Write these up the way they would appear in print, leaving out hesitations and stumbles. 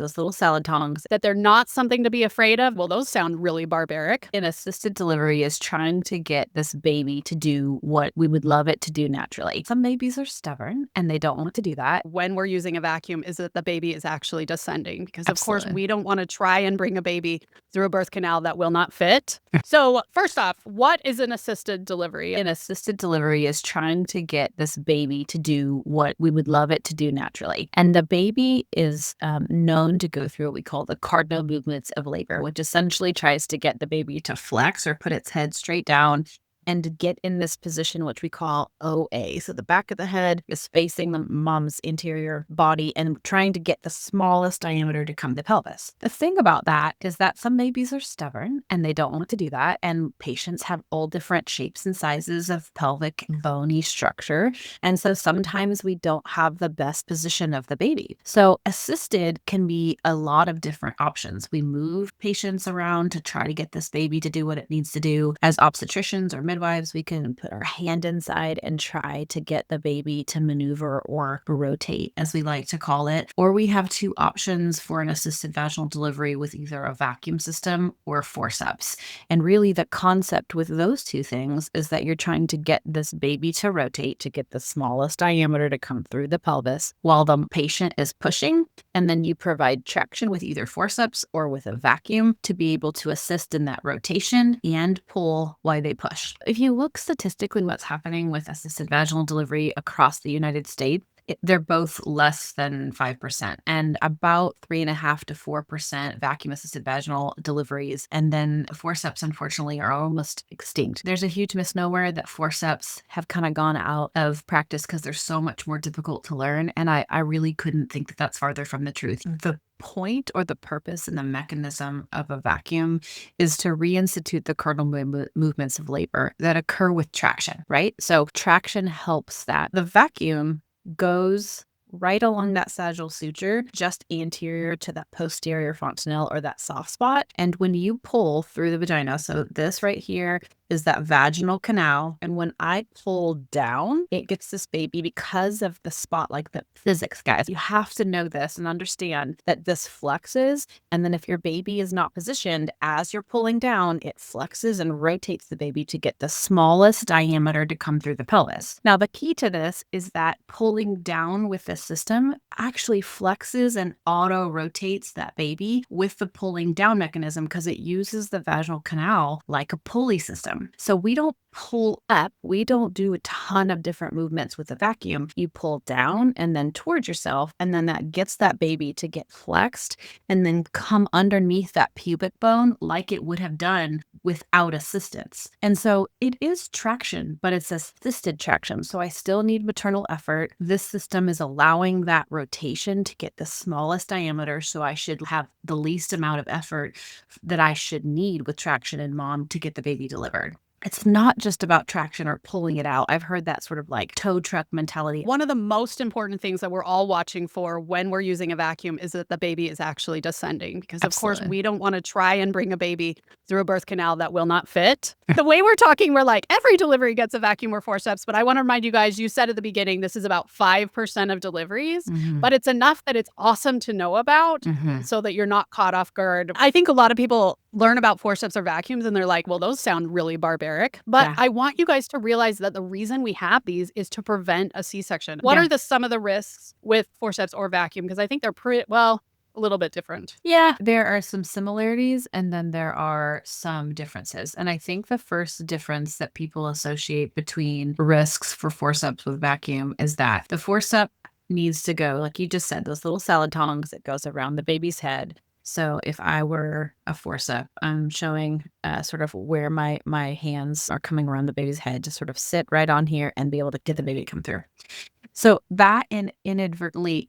those little salad tongs, that they're not something to be afraid of. Well, those sound really barbaric. An assisted delivery is trying to get this baby to do what we would love it to do naturally. Some babies are stubborn and they don't want to do that. When we're using a vacuum is that the baby is actually descending, because of course Absolutely. we don't want to try and bring a baby through a birth canal that will not fit. So first off, what is an assisted delivery? An assisted delivery is trying to get this baby to do what we would love it to do naturally. And the baby is known to go through what we call the cardinal movements of labor, which essentially tries to get the baby to flex or put its head straight down and to get in this position, which we call OA. So the back of the head is facing the mom's interior body and trying to get the smallest diameter to come to pelvis. The thing about that is that some babies are stubborn and they don't want to do that. And patients have all different shapes and sizes of pelvic bony structure. And so sometimes we don't have the best position of the baby. So assisted can be a lot of different options. We move patients around to try to get this baby to do what it needs to do. As obstetricians or midwives, we can put our hand inside and try to get the baby to maneuver or rotate, as we like to call it. Or we have two options for an assisted vaginal delivery with either a vacuum system or forceps. And really the concept with those two things is that you're trying to get this baby to rotate to get the smallest diameter to come through the pelvis while the patient is pushing. And then you provide traction with either forceps or with a vacuum to be able to assist in that rotation and pull while they push. If you look statistically what's happening with assisted vaginal delivery across the United States, they're both less than 5% and about 3.5% to 4% vacuum assisted vaginal deliveries. And then forceps, unfortunately, are almost extinct. There's a huge misnomer that forceps have kind of gone out of practice because they're so much more difficult to learn. And I really couldn't think that that's farther from the truth. The point or the purpose and the mechanism of a vacuum is to reinstitute the cardinal movements of labor that occur with traction, right? So traction helps that. The vacuum goes right along that sagittal suture, just anterior to that posterior fontanelle or that soft spot. And when you pull through the vagina, so this right here is that vaginal canal. And when I pull down, it gets this baby because of the spot, like the physics, guys. You have to know this and understand that this flexes. And then if your baby is not positioned as you're pulling down, it flexes and rotates the baby to get the smallest diameter to come through the pelvis. Now, the key to this is that pulling down with this system actually flexes and auto rotates that baby with the pulling down mechanism because it uses the vaginal canal like a pulley system. So we don't pull up. We don't do a ton of different movements with the vacuum. You pull down and then towards yourself, and then that gets that baby to get flexed and then come underneath that pubic bone like it would have done without assistance. And so it is traction, but it's assisted traction. So I still need maternal effort. This system is allowing that rotation to get the smallest diameter. So I should have the least amount of effort that I should need with traction in mom to get the baby delivered. It's not just about traction or pulling it out. I've heard that sort of like tow truck mentality. One of the most important things that we're all watching for when we're using a vacuum is that the baby is actually descending, because of course we don't want to try and bring a baby through a birth canal that will not fit. The way we're talking, we're like every delivery gets a vacuum or forceps, but I want to remind you guys, you said at the beginning, this is about 5% of deliveries, but it's enough that it's awesome to know about so that you're not caught off guard. I think a lot of people learn about forceps or vacuums and they're like, well, those sound really barbaric. But Yeah. I want you guys to realize that the reason we have these is to prevent a C-section. What Yeah. are some of the risks with forceps or vacuum? Because I think they're a little bit different. Yeah, there are some similarities and then there are some differences. And I think the first difference that people associate between risks for forceps with vacuum is that the forceps needs to go, like you just said, those little salad tongs, it goes around the baby's head. So if I were a forceps, I'm showing sort of where my hands are coming around the baby's head to sort of sit right on here and be able to get the baby to come through. So that inadvertently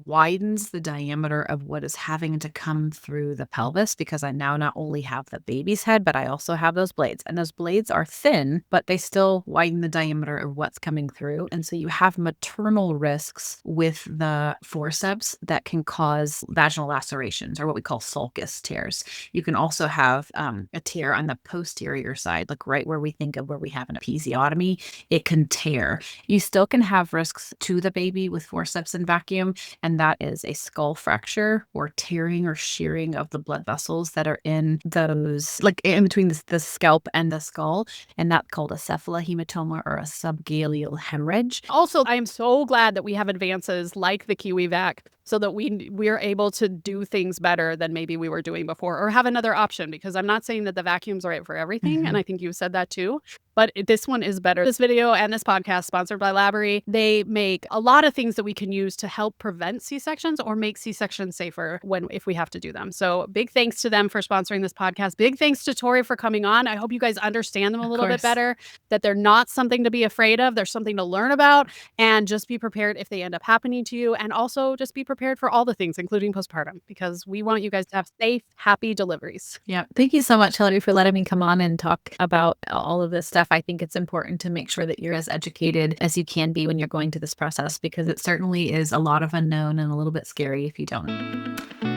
widens the diameter of what is having to come through the pelvis, because I now not only have the baby's head, but I also have those blades. And those blades are thin, but they still widen the diameter of what's coming through. And so you have maternal risks with the forceps that can cause vaginal lacerations, or what we call sulcus tears. You can also have a tear on the posterior side, like right where we think of where we have an episiotomy, it can tear. You still can have risks to the baby with forceps and vacuum. and that is a skull fracture or tearing or shearing of the blood vessels that are in those, like in between the scalp and the skull, and that's called a cephalohematoma or a subgaleal hemorrhage. Also, I am so glad that we have advances like the Kiwi vac so that we're able to do things better than maybe we were doing before, or have another option, because I'm not saying that the vacuums are right for everything, and I think you said that too, but this one is better. This video and this podcast sponsored by Laborie, they make a lot of things that we can use to help prevent C-sections or make C-sections safer if we have to do them. So big thanks to them for sponsoring this podcast. Big thanks to Tori for coming on. I hope you guys understand them a little bit better, that they're not something to be afraid of. They're something to learn about, and just be prepared if they end up happening to you. And also just be prepared for all the things, including postpartum, because we want you guys to have safe, happy deliveries. Yeah. Thank you so much, Hillary, for letting me come on and talk about all of this stuff. I think it's important to make sure that you're as educated as you can be when you're going through this process, because it certainly is a lot of unknown and a little bit scary if you don't.